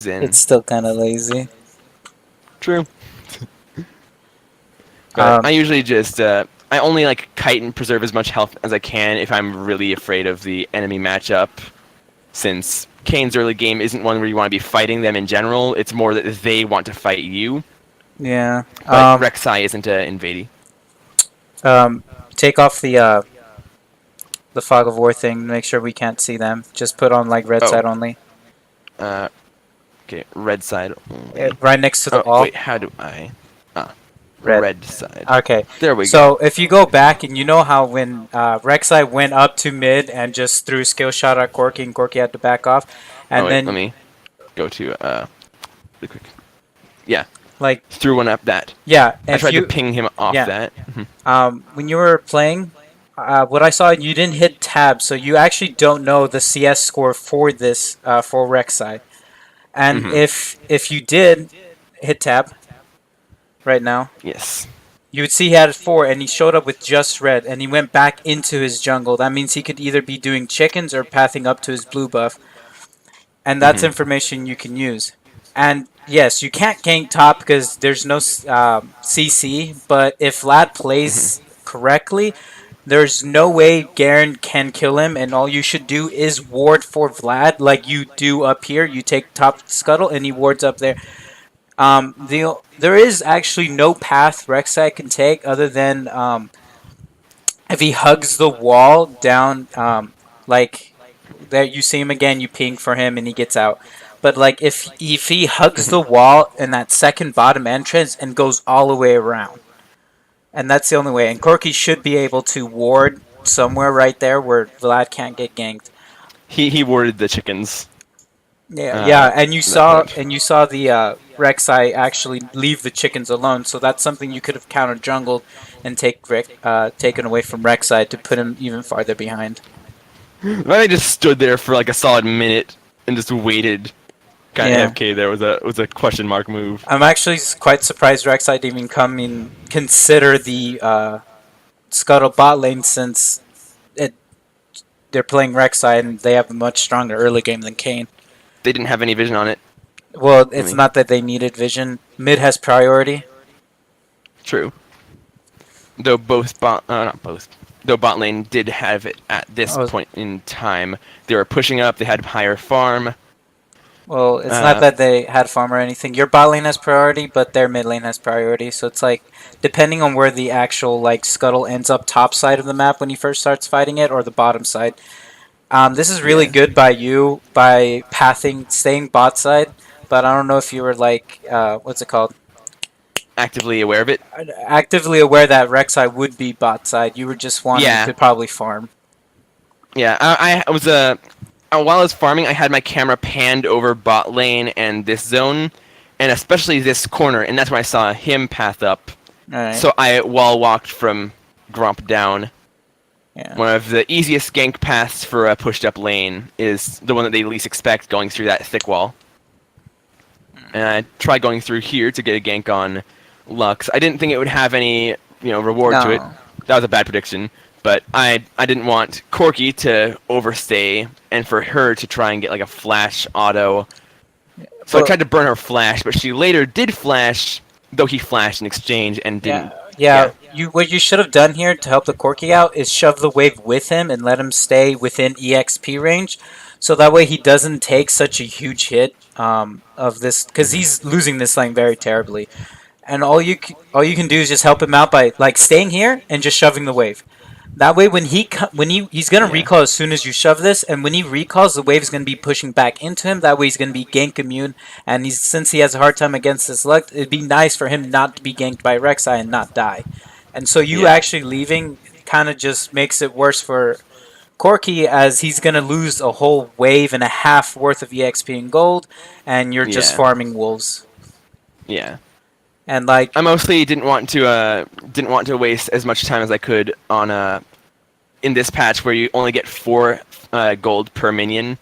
in. It's still kind of lazy. True. But Um, I usually just I only like kite and preserve as much health as I can if I'm really afraid of the enemy matchup. Since Kayn's early game isn't one where you want to be fighting them in general, it's more that they want to fight you. yeah. But Rek'Sai isn't invading. Um, take off the fog of war thing. Make sure we can't see them. Just put on like red Oh, side only. uh, okay, red side only. Right next to the Oh, wall. wait, how do I? Ah, Red. red side. Okay. There we go. So if you go back and you know how when Rek'Sai went up to mid and just threw a skill shot at Corki and Corki had to back off, Oh and wait, let then me go to really quick. Yeah, like threw one up that. yeah, I if tried to you ping him off yeah, that. when you were playing, what I saw you didn't hit tab, so you actually don't know the CS score for this for Rek'Sai. And Mm-hmm. if you did hit tab right now, Yes. you would see he had 4 and he showed up with just red and he went back into his jungle. That means he could either be doing chickens or pathing up to his blue buff. And that's Mm-hmm. information you can use. And yes, you can't gank top because there's no CC, but if Vlad Mm-hmm. plays correctly, there's no way Garen can kill him, and all you should do is ward for Vlad like you do up here. You take top scuttle and he wards up there. There is actually no path Rek'Sai can take other than if he hugs the wall down, like that you see him again, you ping for him and he gets out. But like if he hugs the Mm-hmm. wall in that second bottom entrance and goes all the way around, and that's the only way. And Corki should be able to ward somewhere right there where Vlad can't get ganked. He warded the chickens. Yeah, yeah, That part. and you saw the Rek'Sai actually leave the chickens alone, so that's something you could have counter jungled and taken away from Rek'Sai to put him even farther behind. I just stood there for like a solid minute and just waited. Kind of Yeah, AFK there was a question mark move. I'm actually quite surprised Rek'Sai didn't even come in consider the Scuttle bot lane since it, they're playing Rek'Sai and they have a much stronger early game than Kayn. They didn't have any vision on it. Well, I it's mean, not that they needed vision. Mid has priority. true. Though both bot, not both. Though bot lane did have it at this Oh, point in time. They were pushing up. They had higher farm. well, it's not Uh, that they had farm or anything. Your bot lane has priority, but their mid lane has priority. So it's like depending on where the actual like scuttle ends up, top side of the map when he first starts fighting it, or the bottom side. This is really yeah. good by you by pathing, staying bot side. But I don't know if you were like, what's it called? Actively aware of it. Actively aware that Rek'Sai would be bot side. You were just wanting Yeah. to probably farm. Yeah. I was while I was farming, I had my camera panned over bot lane and this zone, and especially this corner, and that's when I saw him path up. All right. So I wall walked from Gromp down. Yeah. One of the easiest gank paths for a pushed up lane is the one that they least expect, going through that thick wall. And I tried going through here to get a gank on Lux. I didn't think it would have any, reward to it. No. That was a bad prediction. But I didn't want Corki to overstay and for her to try and get like a flash auto. So I Well, tried to burn her flash, but she later did flash, though he flashed in exchange and didn't. yeah. You what you should have done here to help the Corki out is shove the wave with him and let him stay within EXP range, so that way he doesn't take such a huge hit of this because he's losing this lane very terribly. And all you can do is just help him out by like staying here and just shoving the wave. That way, he's gonna Yeah. recall as soon as you shove this, and when he recalls, the wave is gonna be pushing back into him. That way, he's gonna be gank immune, and since he has a hard time against this luck, it'd be nice for him not to be ganked by Rek'Sai and not die. And so you Yeah. actually leaving kind of just makes it worse for Corki, as he's gonna lose a whole wave and a half worth of EXP and gold, and you're just Yeah. farming wolves. Yeah. And like, I mostly didn't want to waste as much time as I could on in this patch where you only get 4 gold per minion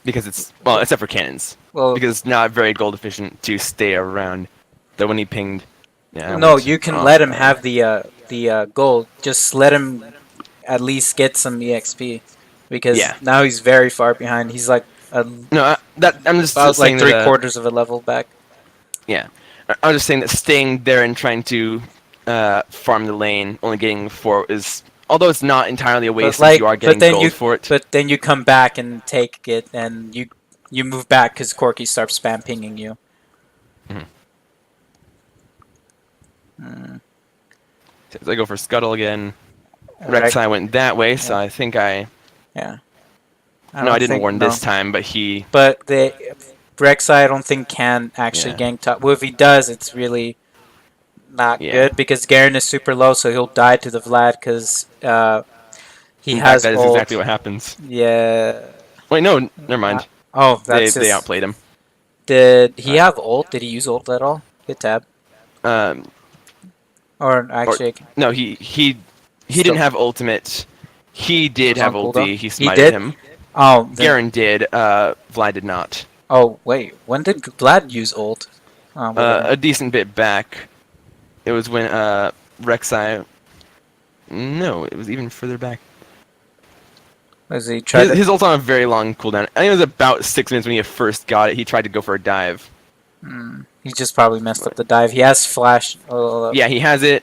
because it's well except for cannons well, because it's not very gold efficient to stay around. Though when he pinged, yeah, I no, went you can off. let him have the gold. Just let him at least get some EXP because Yeah, now he's very far behind. He's like No, I'm just about like saying that. 3/4 of a level back. Yeah, I was just saying that staying there and trying to farm the lane, only getting 4 is, although it's not entirely a waste since you are getting gold for it. but then you come back and take it, and you move back because Corky starts spam pinging you. Mhm. Mm. So I go for Scuttle again. Rec- Rek'Sai went that way, so yeah. I think I. Yeah. No, I didn't warn no. this time, but he. But Rek'Sai, I don't think can actually Yeah. gank top. Well, if he does, it's really not Yeah. good because Garen is super low, so he'll die to the Vlad because he In fact, has that is exactly ult. what happens. Yeah. Wait, no, never mind. Oh, that's They his. outplayed him. Did he Alright. have ult? Did he use ult at all? Hit tab. Um, Or or actually, no, he still didn't have ultimate. He it did was on have cooldown. ulti. He He smited did. him. Oh, then. Garen did. Vlad did not. Oh, wait. When did Vlad use ult? Whatever. A decent bit back. It was when Rek'Sai. No, it was even further back. Was he tried His to? ult on a very long cooldown. I think it was about 6 minutes when he first got it. He tried to go for a dive. He just probably messed up the dive. He has flash. Oh, Yeah, he has it,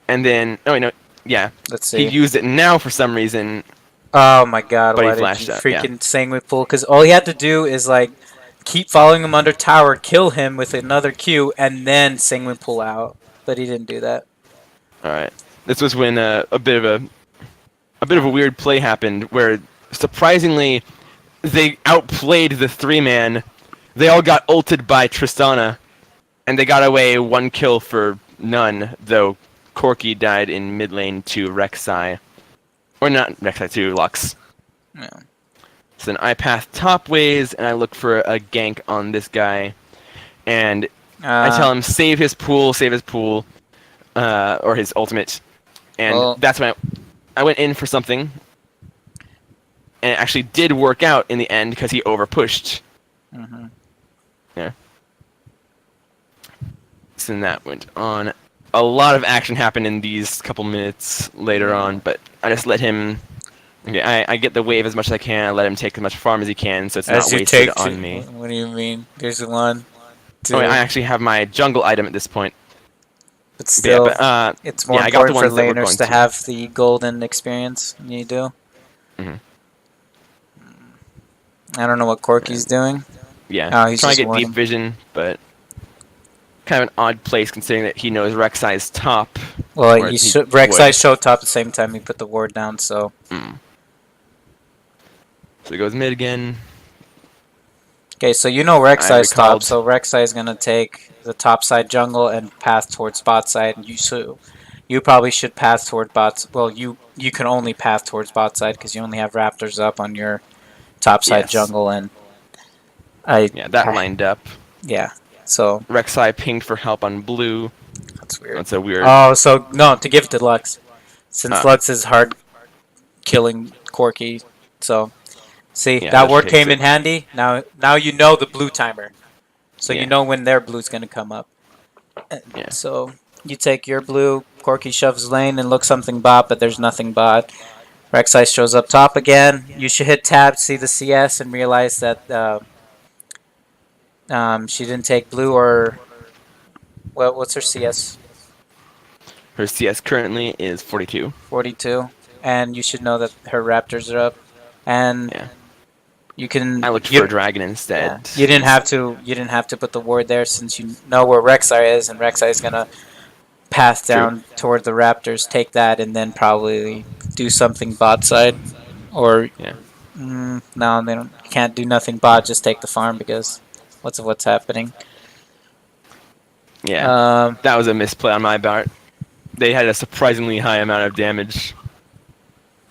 and then no, yeah, let's he see. used it now for some reason, Oh my god, but he why did flashed you out. Yeah. freaking Sanguine pull? Because all he had to do is like keep following him under tower, kill him with another Q, and then Sanguine pull out. But he didn't do that. All right. This was when a bit of a weird play happened where surprisingly they outplayed the 3-man. They all got ulted by Tristana, and they got away 1 kill for none. Though Corky died in mid lane to Rek'Sai, or not Rek'Sai, to Lux. Yeah. So then I path top ways and I look for a gank on this guy, and I tell him save his pool, or his ultimate, and Well, that's when I went in for something, and it actually did work out in the end because he overpushed. mhm. Yeah. So then that went on. A lot of action happened in these couple minutes later on, but I just let him. Okay, I get the wave as much as I can. I let him take as much farm as he can, so it's As not you wasted take, on me. what do you mean? There's one, two, Oh, wait, I actually have my jungle item at this point. but But still, it's more yeah, I got the important for ones that were laners going to to. have the golden experience than you do. Mhm. I don't know what Corky's doing. Yeah, Oh, he's trying just to get deep warding. vision, but kind of an odd place considering that he knows Rek'Sai's top. Well, or he he Rek'Sai would. showed top at the same time he put the ward down, so. Mm. So he goes mid again. Okay, so you know I Rek'Sai's top, recalled. so Rek'Sai is gonna take the top side jungle and path towards bot side. And you probably should path toward bots. Well, you can only path towards bot side because you only have Raptors up on your top side Yes. jungle, and Yeah, that lined up. yeah. So Rek'Sai pinged for help on blue. that's weird. That's a weird. Oh, so no, to give it to Lux, since Ah. Lux is hard killing Corky. So see Yeah, that that word takes came it. in handy. Now you know the blue timer, so you Yeah. know when their blue's gonna come up. Yeah. So you take your blue, Corky shoves lane and looks something bot, but there's nothing bot. Rek'Sai shows up top again. You should hit tab, see the CS, and realize that she didn't take blue or what's her CS? Her CS currently is 42. 42. And you should know that her Raptors are up. And Yeah. you can. I looked for a dragon instead. Yeah, you didn't have to. You didn't have to put the ward there since you know where Rek'Sai is, and Rek'Sai is gonna path down toward the Raptors, take that, and then probably do something bot side. Or Yeah. no, they don't. Can't do nothing bot. Just take the farm because what's happening. Yeah. That was a misplay on my part. They had a surprisingly high amount of damage.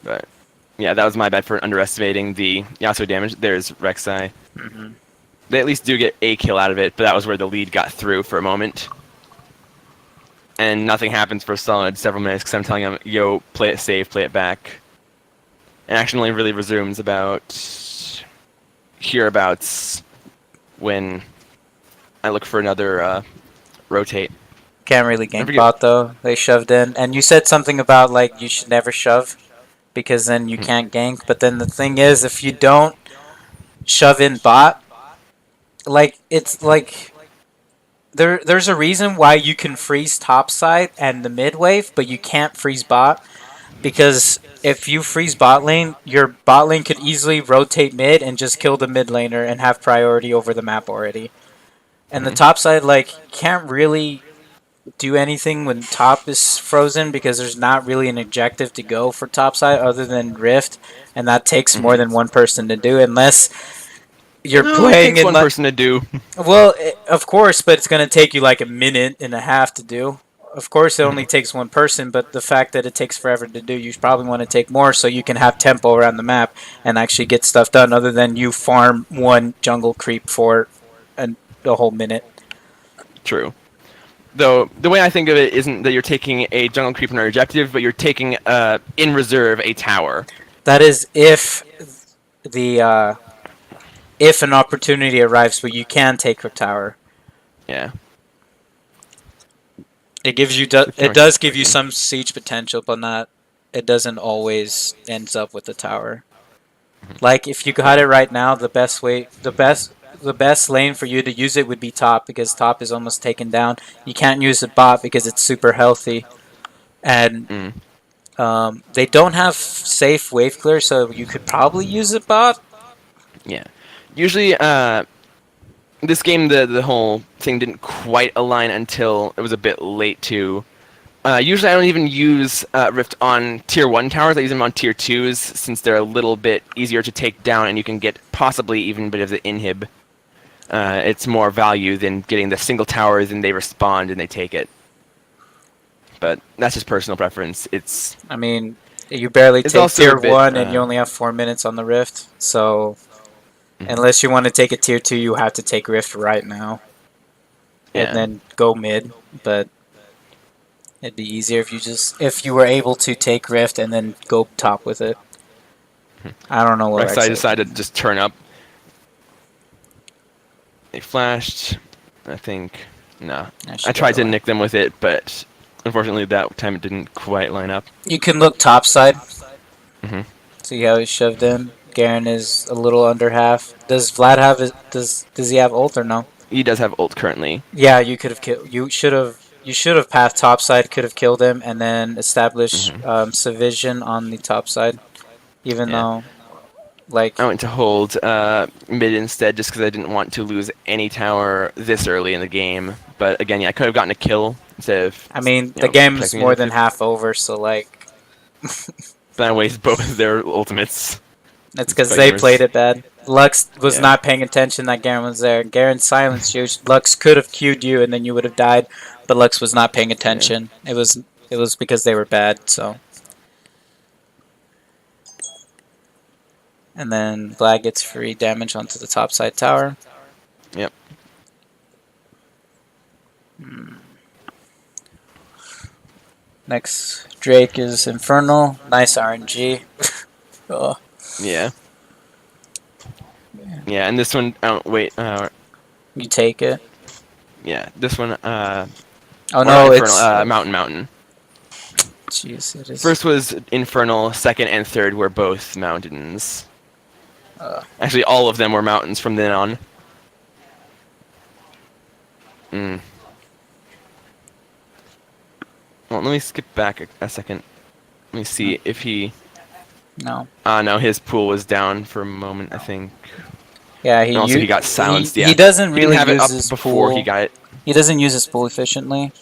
But yeah, that was my bad for underestimating the Yasuo damage. There's Rek'Sai. Mm-hmm. They at least do get a kill out of it, but that was where the lead got through for a moment. And nothing happens for a solid several minutes because I'm telling them, yo, play it safe, play it back. And action only really resumes about hereabouts when I look for another rotate. Can't really gank bot though. They shoved in, and you said something about like you should never shove because then you can't gank. But then the thing is, if you don't shove in bot. Like it's like there's a reason why you can freeze top side and the mid wave, but you can't freeze bot because if you freeze bot lane, your bot lane could easily rotate mid and just kill the mid laner and have priority over the map already. And the Mhm. top side like can't really do anything when top is frozen because there's not really an objective to go for top side other than rift, and that takes more Mhm. than one person to do unless you're No, it playing takes in one person to do. well, of course, but it's going to take you like a minute and a half to do. Of course, it only Mhm. takes one person, but the fact that it takes forever to do, you probably want to take more so you can have tempo around the map and actually get stuff done other than you farm one jungle creep for an, a whole minute. True. Though the way I think of it isn't that you're taking a jungle creep on an objective, but you're taking in reserve a tower. That is the if an opportunity arrives where you can take her tower. Yeah. It gives you The it tower's does just give you breaking. some siege potential, but not it doesn't always ends up with the tower. Like if you got Yeah. it right now, the best lane for you to use it would be top because top is almost taken down. You can't use the bot because it's super healthy, and Mm. they don't have safe wave clear, so you could probably use a bot. Yeah. Usually, this game, the whole thing didn't quite align until it was a bit late too. Usually, I don't even use Rift on tier 1 towers. I use them on tier 2s since they're a little bit easier to take down, and you can get possibly even a bit of the inhib. It's more value than getting the single towers, and they respond and they take it. But that's just personal preference. I mean, you barely It's take also a tier bit. one, and you only have 4 minutes on the rift. So unless you want to take a tier two, you have to take rift right now, and Yeah. then go mid. But it'd be easier if you were able to take rift and then go top with it. I don't know what Rek'Sai Rek'Sai decided to did. just turn up. They flashed. I think. No. She I got tried to away. nick them with it, but unfortunately that time it didn't quite line up. You can look top side. Hmm. See how he's shoved in. Garen is a little under half. Does Vlad have does he have ult or no? He does have ult currently. Yeah, you could have killed. You should have passed top side. Could have killed him and then established Hmm. Civision on the top side. Even Yeah. though, like, I went to hold mid instead just because I didn't want to lose any tower this early in the game. But again, yeah, I could have gotten a kill instead of I mean, the game is protecting more than initiative. half over. So like, Then I wasted both their ultimates. it's These because they played claimers. it bad. Lux was Yeah. not paying attention that Garen was there. Garen silenced you. Lux could have queued you and then you would have died, but Lux was not paying Yeah. attention. It was because they were bad. So. And then Vlad gets free damage onto the top side tower. Yep. Next, Drake is Infernal. Nice RNG. Oh, Yeah. Yeah, and this one. Oh wait. you take it. Yeah, this one. Oh Or not no, Infernal. it's. Mountain. Jeez, it is. First was Infernal. Second and third were both mountains. Actually, all of them were mountains from then on. Mm. Well, let me skip back a second. Let me see if he. No. No, his pool was down for a moment, I think. Yeah, And also, he got silenced. Yeah, he doesn't he didn't really have it use up his before pool. he got it. He doesn't use his pool efficiently.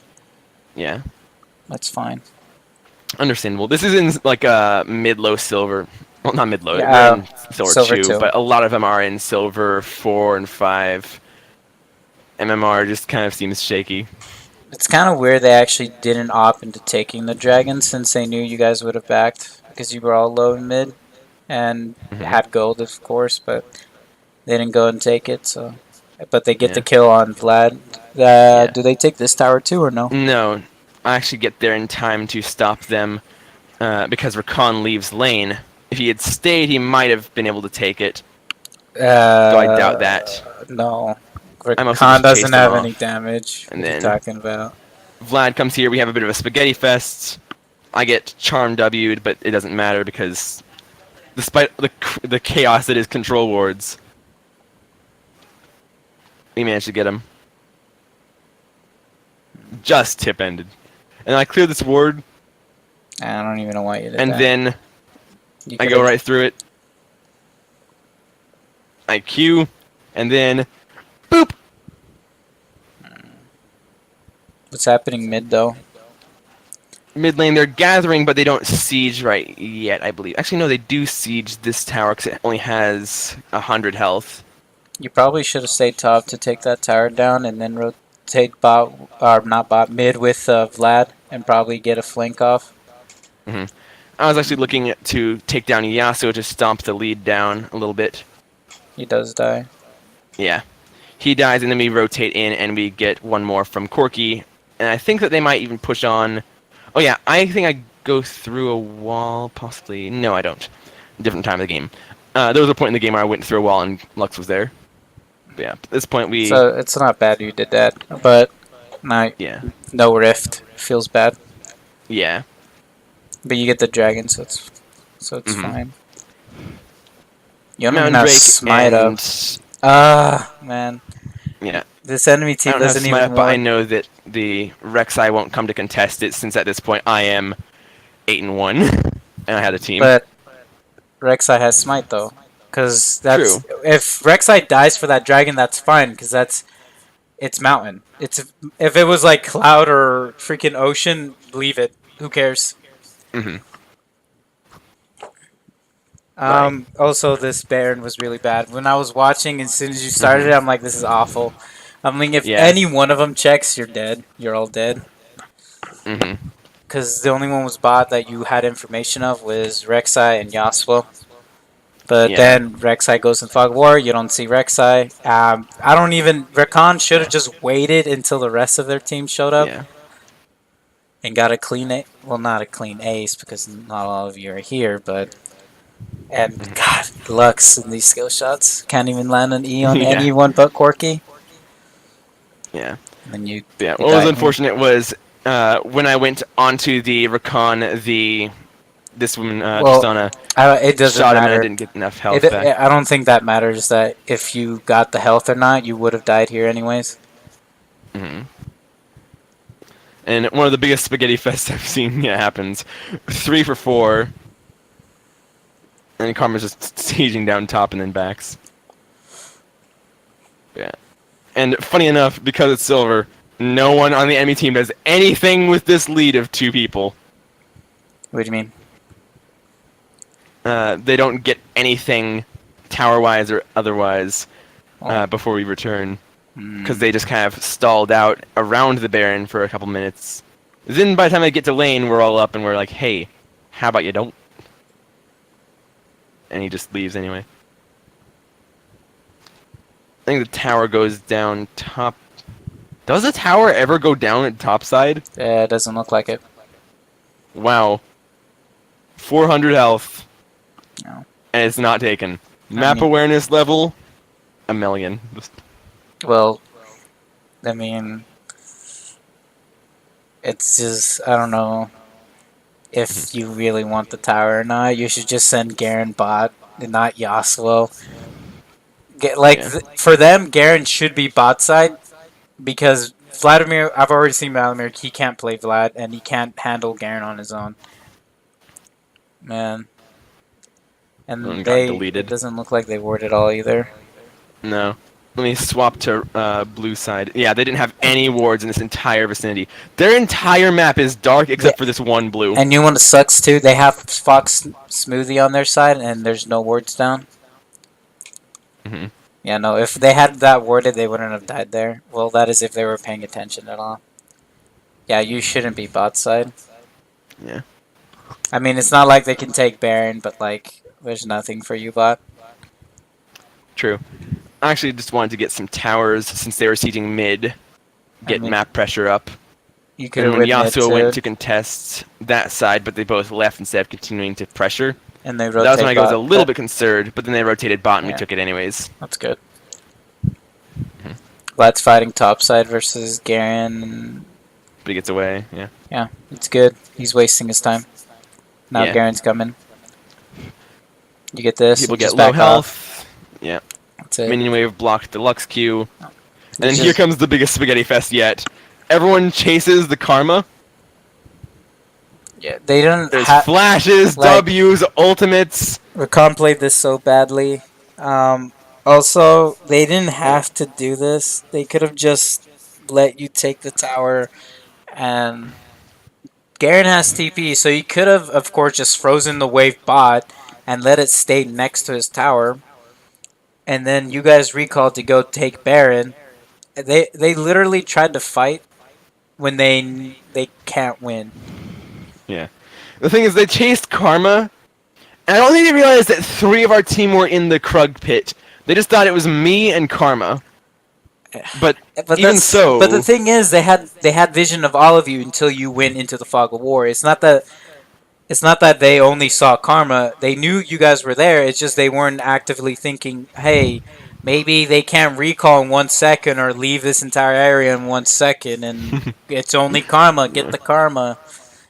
Yeah, That's fine. understandable. This is in like mid-low silver. Well, not mid-low. Yeah, We're in silver, silver 2, two. but a lot of them are in silver 4 and 5. MMR just kind of seems shaky. It's kind of weird they actually didn't opt into taking the dragon since they knew you guys would have backed because you were all low and mid and Mhm. had gold, of course, but they didn't go and take it. So, but they get Yeah. the kill on Vlad. Yeah. Do they take this tower too or no? No, I actually get there in time to stop them because Rakan leaves lane. If he had stayed, he might have been able to take it. Though I doubt that. No. I mostly Khan just chased doesn't them have off. any damage. And What are you then- talking about? Vlad comes here. We have a bit of a spaghetti fest. I get charm W'd, but it doesn't matter because despite the chaos that is control wards, We managed to get him. Just tip ended. And I clear this ward, I don't even know why you did and that. then You I could've- go right through it. I Q, and then boop. What's happening mid though? Mid lane, they're gathering, but they don't siege right yet, I believe. Actually, no, they do siege this tower because it only has 100 health. You probably should have stayed top to take that tower down and then rotate bot, or not bot, mid with Vlad and probably get a flank off. I was actually looking to take down Yasuo to stomp the lead down a little bit. He does die. Yeah. He dies, and then we rotate in, and we get one more from Corki. And I think that they might even push on... Oh, yeah, I think I go through a wall, possibly. No, I don't. Different time of the game. There was a point in the game where I went through a wall, and Lux was there. But yeah, at this point, we... So it's not bad you did that, but Yeah. no rift. Feels bad. Yeah. But you get the dragon, so it's fine. You don't even Mountain have Drake smite up. and... Ah, man. Yeah. This enemy I team don't have doesn't smite even up, but I want... know that the Rek'Sai won't come to contest it, since at this point I am 8-1, and I had a team. But Rek'Sai has smite though, because that's True. if Rek'Sai dies for that dragon, that's fine, because it's mountain. It's if it was like cloud or freaking ocean, leave it. Who cares? Also, this Baron was really bad. When I was watching, as soon as you started it, I'm like, this is awful. I'm like, if Yeah. any one of them checks, you're dead. You're all dead. Because the only one was bot that you had information of was Rek'Sai and Yasuo. But Yeah. then Rek'Sai goes in Fog of War. You don't see Rek'Sai. I don't even... Rakan should have just waited until the rest of their team showed up. Yeah. And got a clean... Well, not a clean ace, because not all of you are here, but... And, God, Lux in these skill shots. Can't even land an E on Yeah. anyone but Corki. Yeah. And then you... Yeah. you What was die. unfortunate was when I went onto the Rakan, this woman just on a It doesn't shot him, and I matter. didn't get enough health back. I don't think that matters, that if you got the health or not, you would have died here anyways. And one of the biggest spaghetti fests I've seen happens. 3 for 4. And Karma's just sieging down top and then backs. Yeah. And funny enough, because it's silver, no one on the enemy team does anything with this lead of 2 people. What do you mean? They don't get anything tower-wise or otherwise before we return. Because they just kind of stalled out around the Baron for a couple minutes. Then by the time they get to lane, we're all up and we're like, hey, how about you don't? And he just leaves anyway. I think the tower goes down top. Does the tower ever go down at top side? Yeah, it doesn't look like it. Wow. 400 health. No. And it's not taken. Map mean- awareness level, 1,000,000. Well, I mean, it's just, I don't know if you really want the tower or not. You should just send Garen bot and not Yasuo. For them, Garen should be bot side because Vladimir, I've already seen Vladimir, he can't play Vlad and he can't handle Garen on his own. Man. And One got deleted. it doesn't look like they warded all either. No. Let me swap to blue side. Yeah, they didn't have any wards in this entire vicinity. Their entire map is dark except for this one blue. And you know what sucks too? They have Fox Smoothie on their side and there's no wards down. Yeah, no, if they had that warded, they wouldn't have died there. Well, that is if they were paying attention at all. Yeah, you shouldn't be bot side. Yeah. I mean, it's not like they can take Baron, but like, there's nothing for you bot. True. I actually just wanted to get some towers since they were sieging mid. Get map pressure up. You could And have when written it Yasuo too, went to contest that side, but they both left instead of continuing to pressure. and they That was when I rotate was a bot. little bit concerned, but then they rotated bot and we Yeah. took it anyways. That's good. Vlad's fighting topside versus Garen. But he gets away, yeah. Yeah, it's good. He's wasting his time. Now Yeah. Garen's coming. You get this. People just get low back off. health. Yeah. That's it. Minion wave blocked the Lux Q. And then here comes the biggest spaghetti fest yet. Everyone chases the karma. Yeah, they didn't There's have flashes, like W's, ultimates. Rakan played this so badly. Um, Also, they didn't have to do this. They could have just let you take the tower, and Garen has TP, so he could have, of course, just frozen the wave bot and let it stay next to his tower, and then you guys recalled to go take Baron. They literally tried to fight when they can't win. Yeah. The thing is, they chased karma, and I don't think they realized that 3 of our team were in the Krug pit. They just thought it was me and karma. But even so, But the thing is, they had vision of all of you until you went into the fog of war. It's not that they only saw karma. They knew you guys were there. It's just they weren't actively thinking, hey, maybe they can't recall in 1 second or leave this entire area in 1 second, and it's only karma. Get the karma.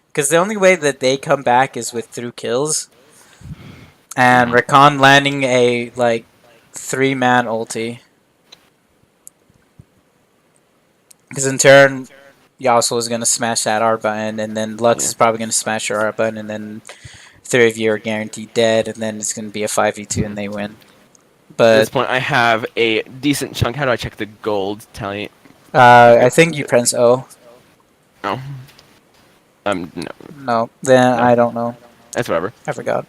Because the only way that they come back is with through kills. And Rakan landing a, like, 3-man ulti. Because in turn, Yasuo is going to smash that R button, and then Lux is probably going to smash your R button, and then 3 of you are guaranteed dead, and then it's going to be a 5v2 and they win. at But this point, I have a decent chunk. How do I check the gold tally? I think you press O. No. No. No, then No. I don't know. That's whatever. I forgot.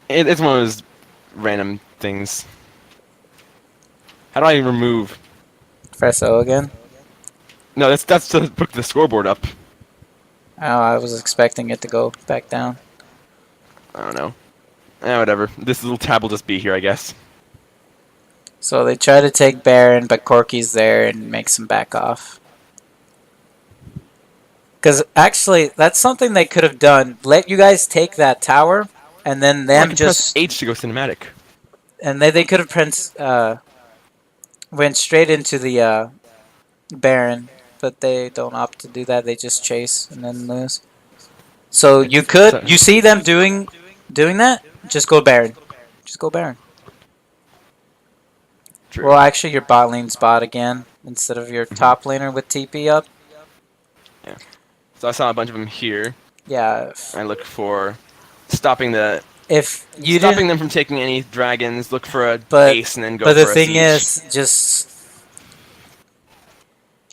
It's one of those random things. How do I remove? Press O again. No, that's to put the scoreboard up. Oh, I was expecting it to go back down. I don't know. Whatever. This little tab will just be here, I guess. So they try to take Baron, but Corky's there and makes him back off. Because actually, that's something they could have done. Let you guys take that tower, and then I them can just... press H to go cinematic. And they could have went straight into the Baron, but they don't opt to do that. They just chase and then lose. So you see them doing that. Just go Baron. Just go Baron. True. Well, actually, your bot lane's bot again instead of your top laner with TP up. Yeah. So I saw a bunch of them here. Yeah. I look for stopping them from taking any dragons. Look for a ace and then go. But the for a thing siege. is, just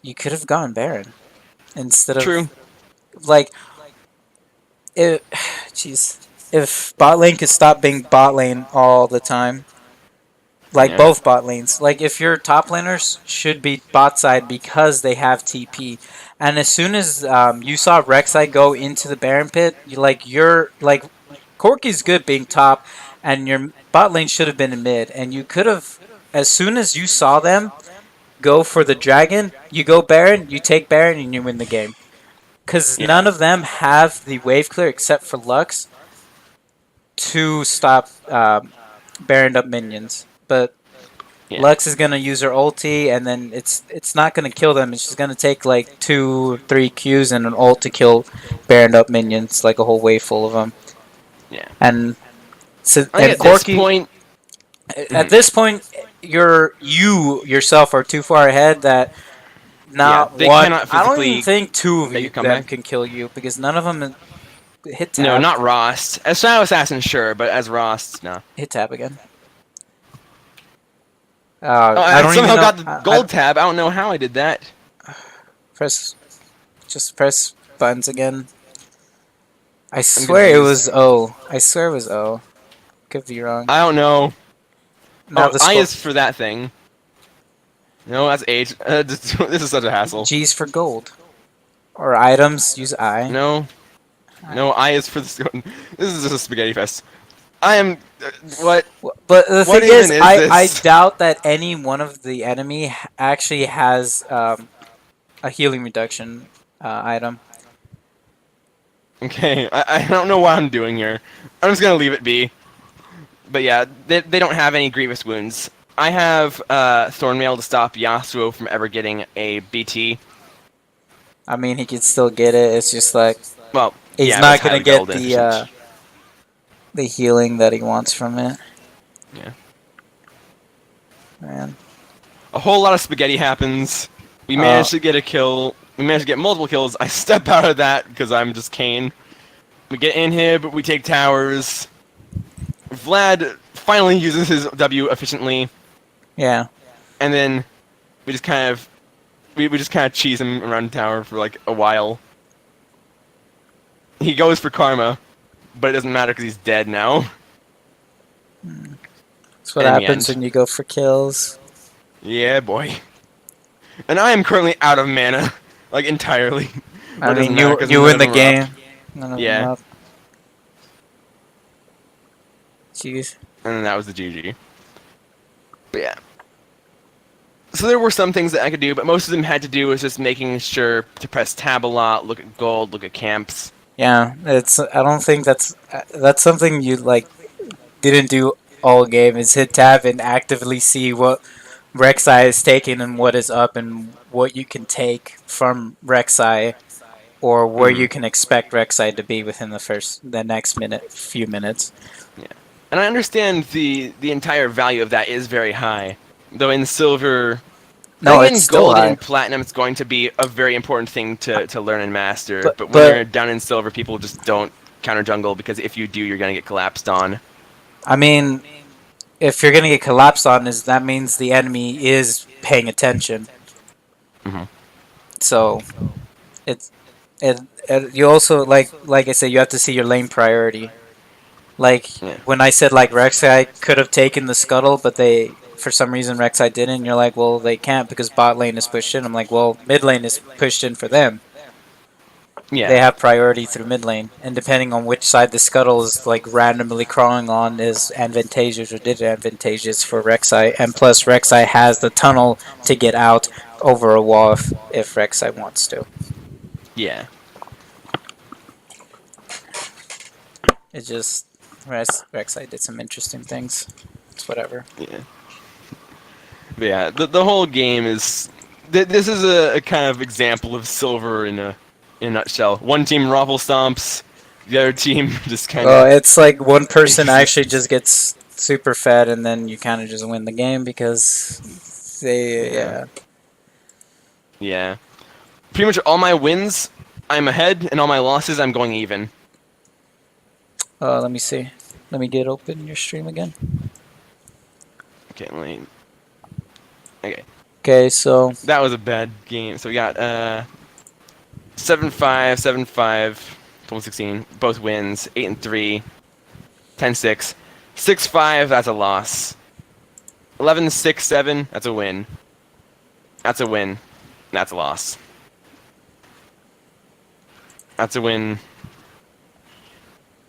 you could have gone Baron instead of True. like. Jeez, if bot lane could stop being bot lane all the time, like Yeah. both bot lanes, like if your top laners should be bot side because they have TP, and as soon as you saw Rek'Sai go into the Baron pit, you're like Corky's good being top, and your bot lane should have been in mid, and you could have, as soon as you saw them go for the dragon, you go Baron, you take Baron, and you win the game. Because none of them have the wave clear except for Lux to stop Baroned up minions. But Lux is going to use her ulti, and then it's not going to kill them. It's just going to take like 2-3 Qs and an ult to kill Baroned up minions, like a whole wave full of them. Yeah. And at Corky, this point, you yourself are too far ahead that... they one. cannot I don't physically even think 2 of make them can kill you because none of them hit tab. No, not Rost. As Shadow Assassin, sure, but as Rost, no. Hit tab again. I somehow got the gold tab. I don't know how I did that. Just press buttons again. I swear it was O. I swear it was O. Could be wrong. I don't know. No, I is for that thing. No, that's H. This is such a hassle. G's for gold. Or items, use I. No, I is for this. This is just a spaghetti fest. I am. What? But the What thing is, even is I this? doubt that any one of the enemy actually has a healing reduction item. Okay, I don't know what I'm doing here. I'm just gonna leave it be. But yeah, they don't have any grievous wounds. I have Thornmail to stop Yasuo from ever getting a BT. I mean, he could still get it. It's just like, Well, he's yeah, not it's gonna highly get gold efficient. the healing that he wants from it. Yeah. Man. A whole lot of spaghetti happens. We Uh, managed to get a kill. We managed to get multiple kills. I step out of that because I'm just Kayn. We get inhib, we take towers. Vlad finally uses his W efficiently, yeah. and then we just kind of we just kind of cheese him around tower for like a while. He goes for karma, but it doesn't matter because he's dead now. That's what In the happens end, when you go for kills. yeah, boy. And I am currently out of mana, like entirely. But I it doesn't mean, matter you because you none win of the them are up. game. None of them Yeah, up. Jeez. and then that was the GG. But yeah. So there were some things that I could do, but most of them had to do with just making sure to press tab a lot, look at gold, look at camps. Yeah, it's. I don't think that's something you like didn't do all game. Is hit tab and actively see what Rek'Sai is taking and what is up and what you can take from Rek'Sai or where Hmm. you can expect Rek'Sai to be within the next few minutes. Yeah. And I understand the entire value of that is very high. Though in silver, I No, think it's in still gold and in high. platinum it's going to be a very important thing to learn and master. But But when but you're down in silver, people just don't counter jungle because if you do, you're gonna get collapsed on. I mean, if you're gonna get collapsed on, is that means the enemy is paying attention. Hmm. So it's you also like I said, you have to see your lane priority. Like Yeah. when I said like Rek'Sai could have taken the scuttle, but they for some reason Rek'Sai didn't. And you're like, well, they can't because bot lane is pushed in. I'm like, well, mid lane is pushed in for them. They Yeah. have priority through mid lane, and depending on which side the scuttle is like randomly crawling on is advantageous or disadvantageous for Rek'Sai. And plus, Rek'Sai has the tunnel to get out over a wall if Rek'Sai wants to. Yeah. It just Rek'Sai did some interesting things. It's whatever. Yeah. But yeah. The whole game is. This is a kind of example of silver in a nutshell. One team raffle stomps, the other team just kind Well, of it's like one person actually exists. just gets super fed, and then you kind of just win the game because they, Yeah. yeah. Yeah. Pretty much all my wins, I'm ahead, and all my losses, I'm going even. Let me see. Let me get open your stream again. Okay, let me. Okay, Okay, so that was a bad game. So we got 7-5, 7-5, 2016, both wins. 8-3, 10-6, 6-5. That's a loss. 11-6-7. That's a win. That's a win. That's a loss. That's a win.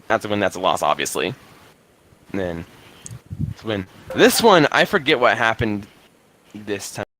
That's a win. That's a loss, obviously. And then it's a win. This one, I forget what happened this time.